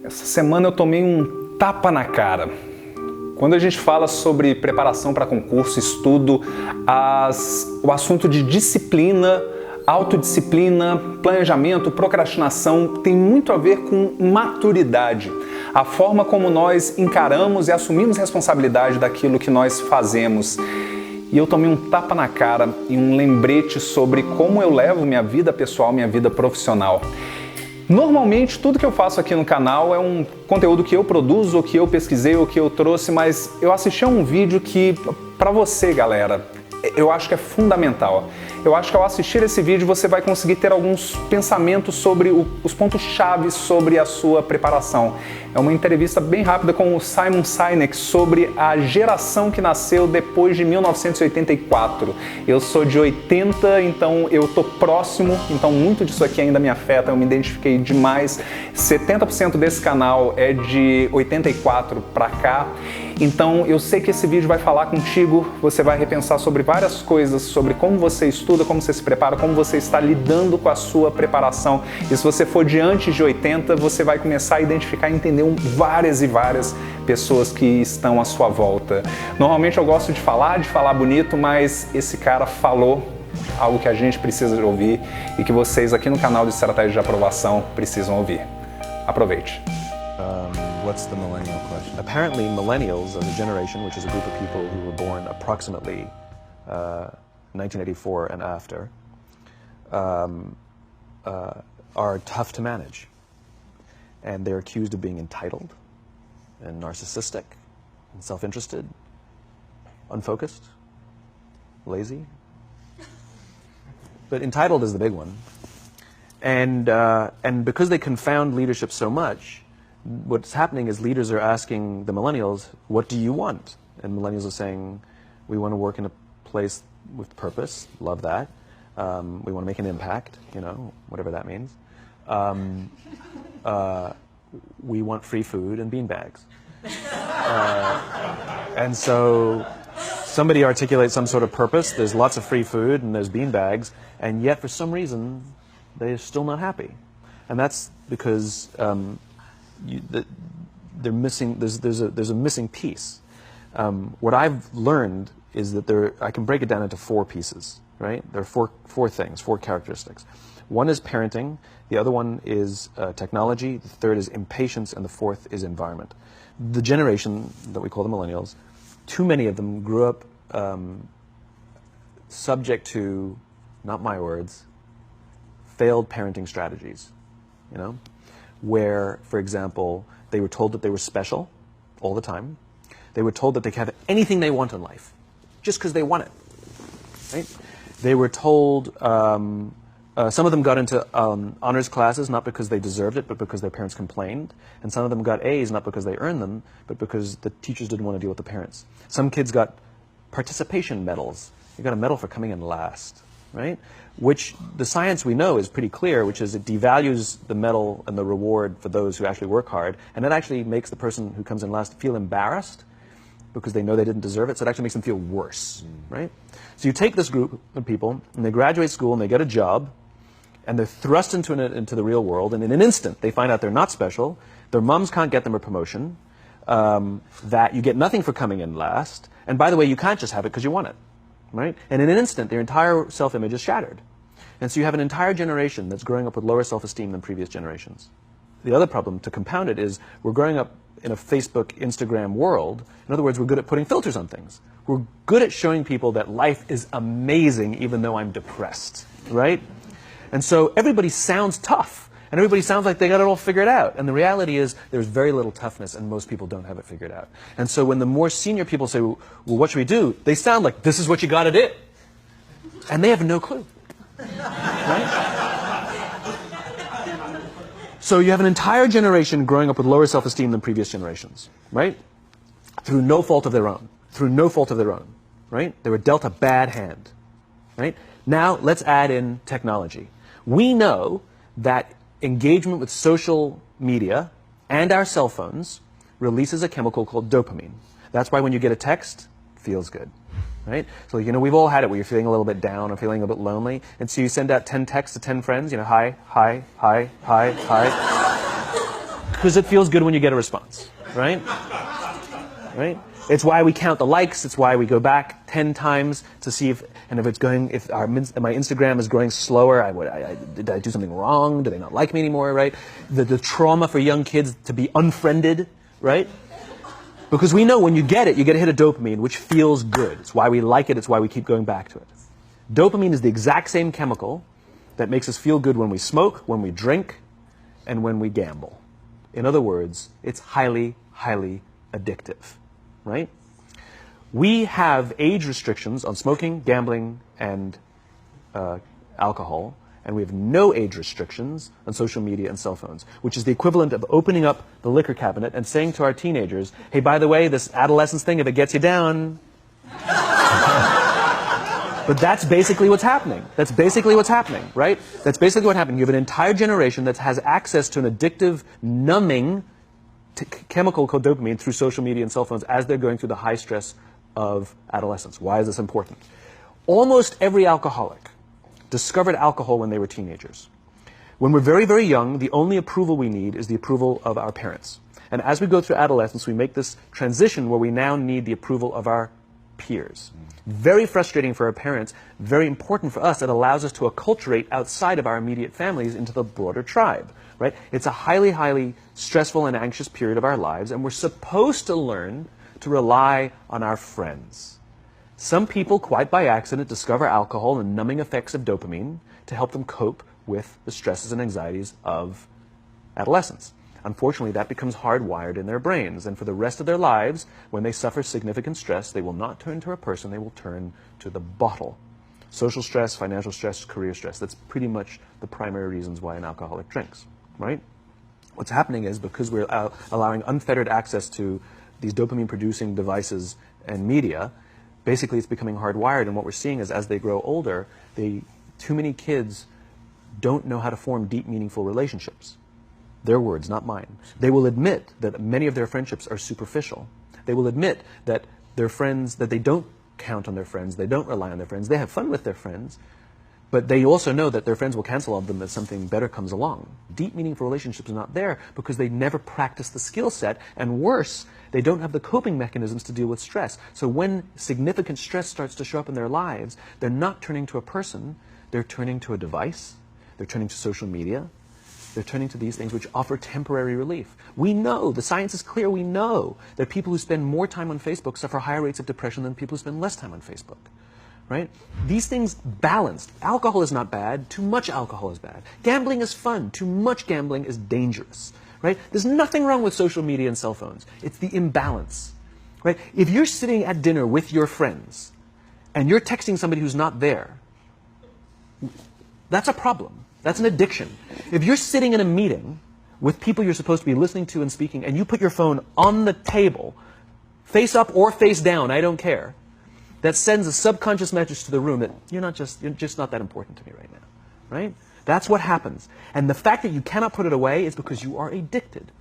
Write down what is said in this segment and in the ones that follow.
Essa semana eu tomei um tapa na cara. Quando a gente fala sobre preparação para concurso, estudo, o assunto de disciplina, autodisciplina, planejamento, procrastinação tem muito a ver com maturidade. A forma como nós encaramos e assumimos responsabilidade daquilo que nós fazemos. E eu tomei um tapa na cara e um lembrete sobre como eu levo minha vida pessoal, minha vida profissional. Normalmente, tudo que eu faço aqui no canal é um conteúdo que eu produzo, ou que eu pesquisei, ou que eu trouxe, mas eu assisti a um vídeo que, para você, galera, eu acho que é fundamental. Eu acho que ao assistir esse vídeo você vai conseguir ter alguns pensamentos sobre os pontos-chave sobre a sua preparação. É uma entrevista bem rápida com o Simon Sinek sobre a geração que nasceu depois de 1984. Eu sou de 80, então eu tô próximo, então muito disso aqui ainda me afeta, eu me identifiquei demais. 70% desse canal é de 84 para cá. Então eu sei que esse vídeo vai falar contigo, você vai repensar sobre várias coisas, sobre como você estuda, como você se prepara, como você está lidando com a sua preparação. E se você for de antes de 80, você vai começar a identificar e entender várias e várias pessoas que estão à sua volta. Normalmente eu gosto de falar bonito, mas esse cara falou algo que a gente precisa de ouvir e que vocês aqui no canal de Estratégia de Aprovação precisam ouvir. Aproveite. What's the millennial question? Apparently, millennials as a generation, which is a group of people who were born approximately 1984 and after, are tough to manage. And they're accused of being entitled and narcissistic and self-interested, unfocused, lazy. But entitled is the big one. And because they confound leadership so much, what's happening is leaders are asking the millennials, what do you want? And millennials are saying, we want to work in a place with purpose, love that. We want to make an impact, you know, whatever that means. We want free food and beanbags. And so somebody articulates some sort of purpose, there's lots of free food and there's beanbags, and yet for some reason they're still not happy. And that's because they're missing, there's a missing piece. What I've learned is that I can break it down into four pieces, right? There are four things, four characteristics. One is parenting, the other one is technology, the third is impatience, and the fourth is environment. The generation that we call the millennials, too many of them grew up subject to, not my words, failed parenting strategies, you know? Where, for example, they were told that they were special all the time. They were told that they could have anything they want in life, just because they want it, right? They were told, some of them got into honors classes, not because they deserved it, but because their parents complained. And some of them got A's, not because they earned them, but because the teachers didn't want to deal with the parents. Some kids got participation medals. You got a medal for coming in last, right? Which the science we know is pretty clear, which is it devalues the medal and the reward for those who actually work hard, and it actually makes the person who comes in last feel embarrassed because they know they didn't deserve it, so it actually makes them feel worse, right? So you take this group of people, and they graduate school, and they get a job, and they're thrust into the real world, and in an instant, they find out they're not special, their moms can't get them a promotion, that you get nothing for coming in last, and by the way, you can't just have it because you want it, right? And in an instant, their entire self-image is shattered. And so you have an entire generation that's growing up with lower self-esteem than previous generations. The other problem, to compound it, is we're growing up in a Facebook, Instagram world. In other words, we're good at putting filters on things. We're good at showing people that life is amazing even though I'm depressed, right? And so everybody sounds tough, and everybody sounds like they got it all figured out. And the reality is there's very little toughness, and most people don't have it figured out. And so when the more senior people say, well, what should we do? They sound like, this is what you got to do. And they have no clue. Right? So you have an entire generation growing up with lower self-esteem than previous generations, right? Through no fault of their own. Through no fault of their own, right? They were dealt a bad hand, right? Now let's add in technology. We know that engagement with social media and our cell phones releases a chemical called dopamine. That's why when you get a text, it feels good. Right? So, you know, we've all had it where you're feeling a little bit down or feeling a bit lonely, and so you send out 10 texts to 10 friends, you know, hi, hi, hi, hi, hi. Because it feels good when you get a response, right? Right? It's why we count the likes. It's why we go back 10 times to see if my Instagram is growing slower, did I do something wrong? Do they not like me anymore, right? The trauma for young kids to be unfriended, right? Because we know when you get a hit of dopamine, which feels good. It's why we like it. It's why we keep going back to it. Dopamine is the exact same chemical that makes us feel good when we smoke, when we drink, and when we gamble. In other words, it's highly, highly addictive. Right? We have age restrictions on smoking, gambling, and alcohol, and we have no age restrictions on social media and cell phones, which is the equivalent of opening up the liquor cabinet and saying to our teenagers, hey, by the way, this adolescence thing, if it gets you down. But that's basically what's happening. That's basically what's happening, right? That's basically what happened. You have an entire generation that has access to an addictive, numbing chemical called dopamine through social media and cell phones as they're going through the high stress of adolescence. Why is this important? Almost every alcoholic discovered alcohol when they were teenagers. When we're very, very young, the only approval we need is the approval of our parents. And as we go through adolescence, we make this transition where we now need the approval of our peers. Very frustrating for our parents, very important for us. It allows us to acculturate outside of our immediate families into the broader tribe. Right? It's a highly, highly stressful and anxious period of our lives, and we're supposed to learn to rely on our friends. Some people, quite by accident, discover alcohol and numbing effects of dopamine to help them cope with the stresses and anxieties of adolescence. Unfortunately, that becomes hardwired in their brains, and for the rest of their lives, when they suffer significant stress, they will not turn to a person, they will turn to the bottle. Social stress, financial stress, career stress. That's pretty much the primary reasons why an alcoholic drinks. Right? What's happening is because we're allowing unfettered access to these dopamine-producing devices and media, basically it's becoming hardwired, and what we're seeing is as they grow older, too many kids don't know how to form deep, meaningful relationships. Their words, not mine. They will admit that many of their friendships are superficial. They will admit that their friends, that they don't count on their friends, they don't rely on their friends, they have fun with their friends, but they also know that their friends will cancel on them if something better comes along. Deep, meaningful relationships are not there because they never practice the skill set, and worse, they don't have the coping mechanisms to deal with stress. So when significant stress starts to show up in their lives, they're not turning to a person, they're turning to a device, they're turning to social media, they're turning to these things which offer temporary relief. We know, the science is clear, we know that people who spend more time on Facebook suffer higher rates of depression than people who spend less time on Facebook. Right? These things balanced. Alcohol is not bad. Too much alcohol is bad. Gambling is fun. Too much gambling is dangerous. Right? There's nothing wrong with social media and cell phones. It's the imbalance. Right? If you're sitting at dinner with your friends and you're texting somebody who's not there, that's a problem. That's an addiction. If you're sitting in a meeting with people you're supposed to be listening to and speaking, and you put your phone on the table, face up or face down, I don't care, that sends a subconscious message to the room that you're just not that important to me right now, right? That's what happens. And the fact that you cannot put it away is because you are addicted,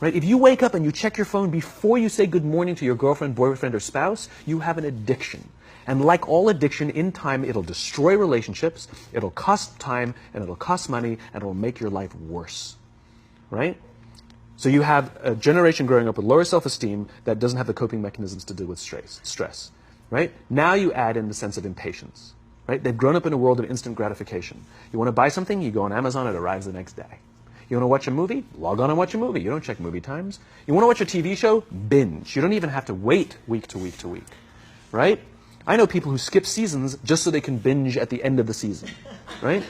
right? If you wake up and you check your phone before you say good morning to your girlfriend, boyfriend, or spouse, you have an addiction. And like all addiction, in time, it'll destroy relationships, it'll cost time, and it'll cost money, and it'll make your life worse, right? So you have a generation growing up with lower self-esteem that doesn't have the coping mechanisms to deal with stress. Right? Now you add in the sense of impatience. Right? They've grown up in a world of instant gratification. You want to buy something, you go on Amazon, it arrives the next day. You want to watch a movie? Log on and watch a movie. You don't check movie times. You want to watch a TV show? Binge. You don't even have to wait week to week to week. Right? I know people who skip seasons just so they can binge at the end of the season. Right?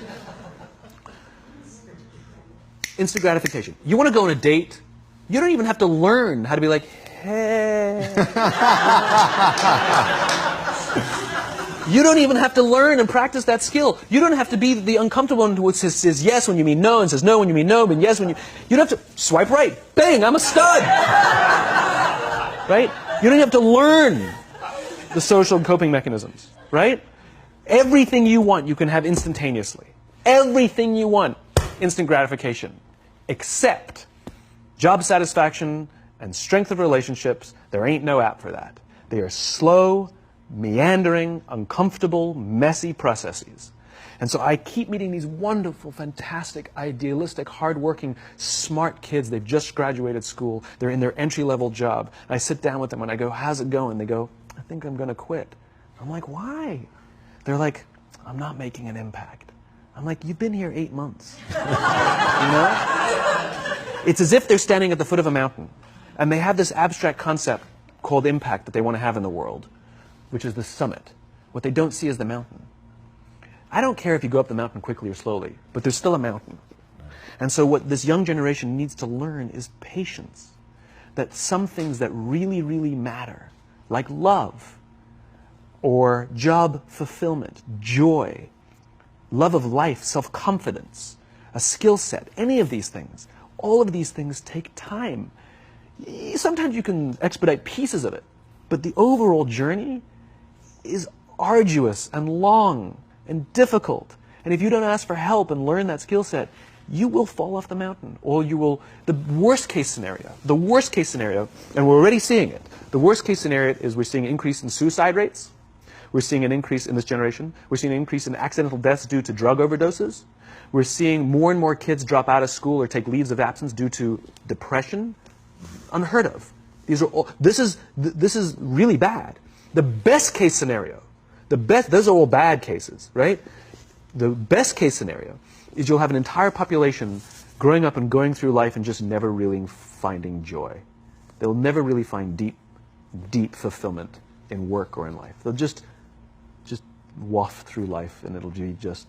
Instant gratification. You want to go on a date? You don't even have to learn how to be like, hey. You don't even have to learn and practice that skill. You don't have to be the uncomfortable one who says yes when you mean no and says no when you mean no, but yes when you... You don't have to swipe right. Bang, I'm a stud. Right? You don't have to learn the social coping mechanisms. Right? Everything you want, you can have instantaneously. Everything you want, instant gratification. Except job satisfaction and strength of relationships, there ain't no app for that. They are slow, meandering, uncomfortable, messy processes. And so I keep meeting these wonderful, fantastic, idealistic, hardworking, smart kids. They've just graduated school. They're in their entry-level job. And I sit down with them and I go, how's it going? They go, I think I'm going to quit. I'm like, why? They're like, I'm not making an impact. I'm like, you've been here 8 months. You know? It's as if they're standing at the foot of a mountain. And they have this abstract concept called impact that they want to have in the world, which is the summit. What they don't see is the mountain. I don't care if you go up the mountain quickly or slowly, but there's still a mountain. And so what this young generation needs to learn is patience. That some things that really, really matter, like love, or job fulfillment, joy, love of life, self-confidence, a skill set, any of these things, all of these things take time. Sometimes you can expedite pieces of it, but the overall journey is arduous and long and difficult. And if you don't ask for help and learn that skill set, you will fall off the mountain. Or you will, the worst case scenario, and we're already seeing it, the worst case scenario is we're seeing an increase in suicide rates. We're seeing an increase in this generation. We're seeing an increase in accidental deaths due to drug overdoses. We're seeing more and more kids drop out of school or take leaves of absence due to depression. Unheard of. These are all, this is really bad. The best case scenario, those are all bad cases, right? The best case scenario is you'll have an entire population growing up and going through life and just never really finding joy. They'll never really find deep fulfillment in work or in life. They'll just waft through life and it'll be just,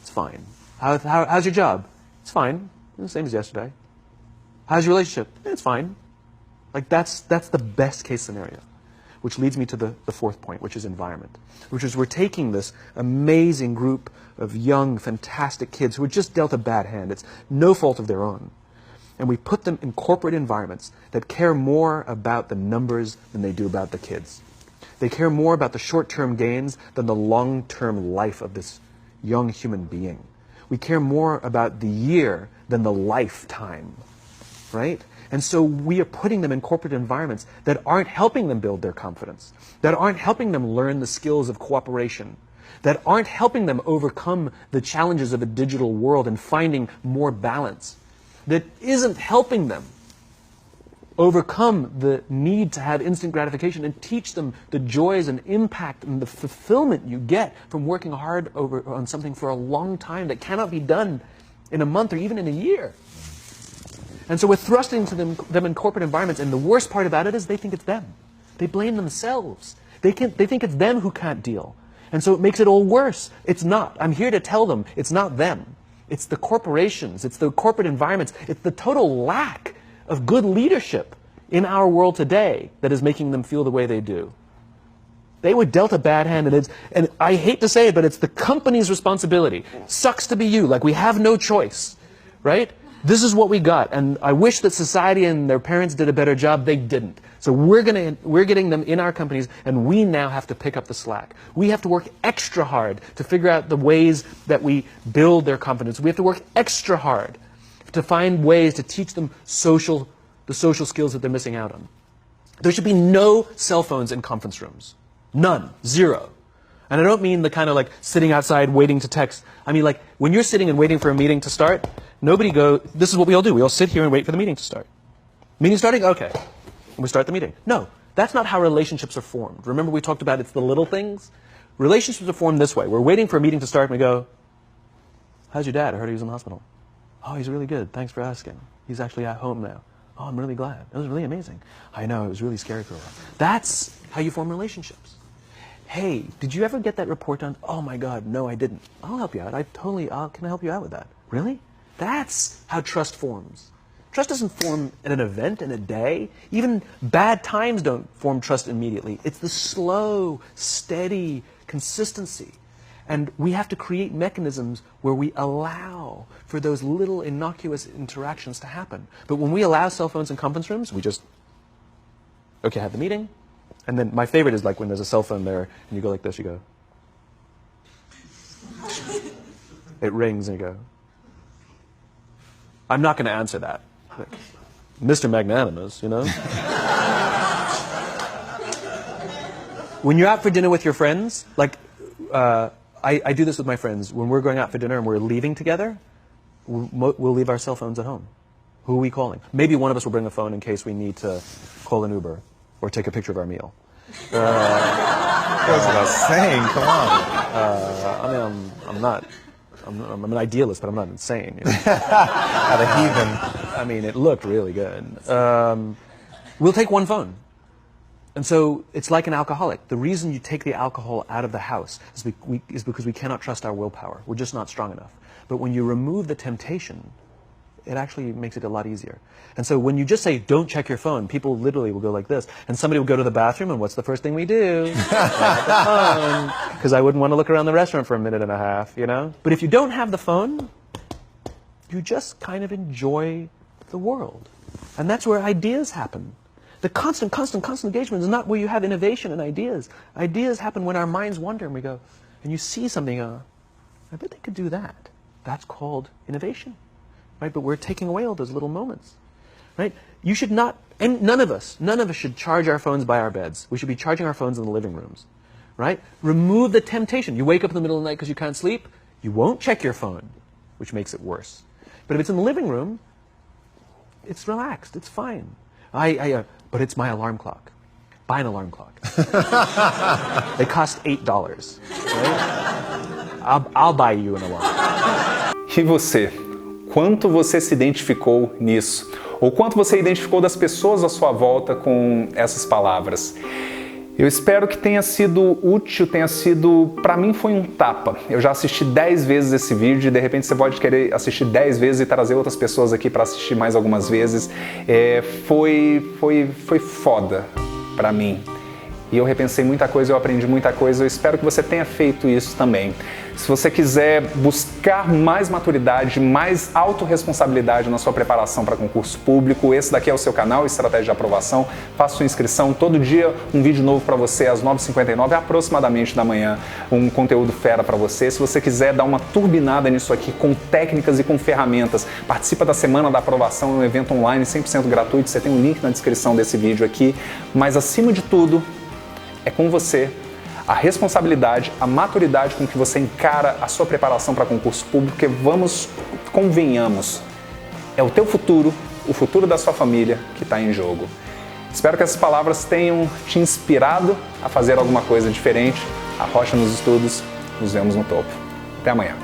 it's fine. How's your job? It's fine. The same as yesterday. How's your relationship? It's fine. Like that's the best case scenario. Which leads me to the fourth point, which is environment. Which is we're taking this amazing group of young, fantastic kids who were just dealt a bad hand. It's no fault of their own. And we put them in corporate environments that care more about the numbers than they do about the kids. They care more about the short-term gains than the long-term life of this young human being. We care more about the year than the lifetime, right? And so we are putting them in corporate environments that aren't helping them build their confidence, that aren't helping them learn the skills of cooperation, that aren't helping them overcome the challenges of a digital world and finding more balance, that isn't helping them overcome the need to have instant gratification and teach them the joys and impact and the fulfillment you get from working hard on something for a long time that cannot be done in a month or even in a year. And so we're thrusting to them in corporate environments, and the worst part about it is they think it's them. They blame themselves. They think it's them who can't deal. And so it makes it all worse. It's not. I'm here to tell them it's not them. It's the corporations. It's the corporate environments. It's the total lack of good leadership in our world today that is making them feel the way they do. They were dealt a bad hand, and I hate to say it, but it's the company's responsibility. Sucks to be you. Like, we have no choice, right? This is what we got, and I wish that society and their parents did a better job. They didn't. So we're getting them in our companies, and we now have to pick up the slack. We have to work extra hard to figure out the ways that we build their confidence. We have to work extra hard to find ways to teach them the social skills that they're missing out on. There should be no cell phones in conference rooms. None. Zero. And I don't mean the kind of like sitting outside waiting to text. I mean like when you're sitting and waiting for a meeting to start, this is what we all do. We all sit here and wait for the meeting to start. Meeting starting? Okay. And we start the meeting. No, that's not how relationships are formed. Remember we talked about it's the little things? Relationships are formed this way. We're waiting for a meeting to start and we go, how's your dad? I heard he was in the hospital. Oh, he's really good. Thanks for asking. He's actually at home now. Oh, I'm really glad. It was really amazing. I know, it was really scary for a while. That's how you form relationships. Hey, did you ever get that report done? Oh my God, no, I didn't. I'll help you out. Can I help you out with that? Really? That's how trust forms. Trust doesn't form in an event, in a day. Even bad times don't form trust immediately. It's the slow, steady consistency. And we have to create mechanisms where we allow for those little innocuous interactions to happen. But when we allow cell phones in conference rooms, we just, okay, have the meeting. And then my favorite is like when there's a cell phone there and you go like this, you go. It rings and you go. I'm not going to answer that. Like, Mr. Magnanimous, you know. When you're out for dinner with your friends, like, I do this with my friends. When we're going out for dinner and we're leaving together, we'll leave our cell phones at home. Who are we calling? Maybe one of us will bring a phone in case we need to call an Uber or take a picture of our meal. That's what I was saying. Come on. I'm an idealist, but I'm not insane. You know? At a heathen. I mean, it looked really good. We'll take one phone. And so it's like an alcoholic. The reason you take the alcohol out of the house is because we cannot trust our willpower. We're just not strong enough. But when you remove the temptation, it actually makes it a lot easier. And so when you just say, don't check your phone, people literally will go like this. And somebody will go to the bathroom, and what's the first thing we do? The phone. Because I wouldn't want to look around the restaurant for a minute and a half, you know? But if you don't have the phone, you just kind of enjoy the world. And that's where ideas happen. The constant engagement is not where you have innovation and ideas. Ideas happen when our minds wander and we go, and you see something, I bet they could do that. That's called innovation, right? But we're taking away all those little moments, right? You should not, and none of us should charge our phones by our beds. We should be charging our phones in the living rooms, right? Remove the temptation. You wake up in the middle of the night because you can't sleep, you won't check your phone, which makes it worse. But if it's in the living room, it's relaxed, it's fine. But it's my alarm clock. Buy an alarm clock. They cost $8, right? I'll buy you an alarm. E você? Quanto você se identificou nisso? Ou quanto você identificou das pessoas à sua volta com essas palavras? Eu espero que tenha sido útil, para mim foi um tapa. Eu já assisti 10 vezes esse vídeo e de repente você pode querer assistir 10 vezes e trazer outras pessoas aqui para assistir mais algumas vezes. Foi foda para mim. E eu repensei muita coisa, eu aprendi muita coisa, eu espero que você tenha feito isso também. Se você quiser buscar mais maturidade, mais autorresponsabilidade na sua preparação para concurso público, esse daqui é o seu canal, Estratégia de Aprovação. Faça sua inscrição, todo dia um vídeo novo para você às 9h59, aproximadamente da manhã, um conteúdo fera para você. Se você quiser dar uma turbinada nisso aqui com técnicas e com ferramentas, participa da Semana da Aprovação, é um evento online 100% gratuito, você tem um link na descrição desse vídeo aqui. Mas acima de tudo, é com você a responsabilidade, a maturidade com que você encara a sua preparação para concurso público, porque convenhamos, é o teu futuro, o futuro da sua família que está em jogo. Espero que essas palavras tenham te inspirado a fazer alguma coisa diferente. Arrocha nos estudos, nos vemos no topo. Até amanhã.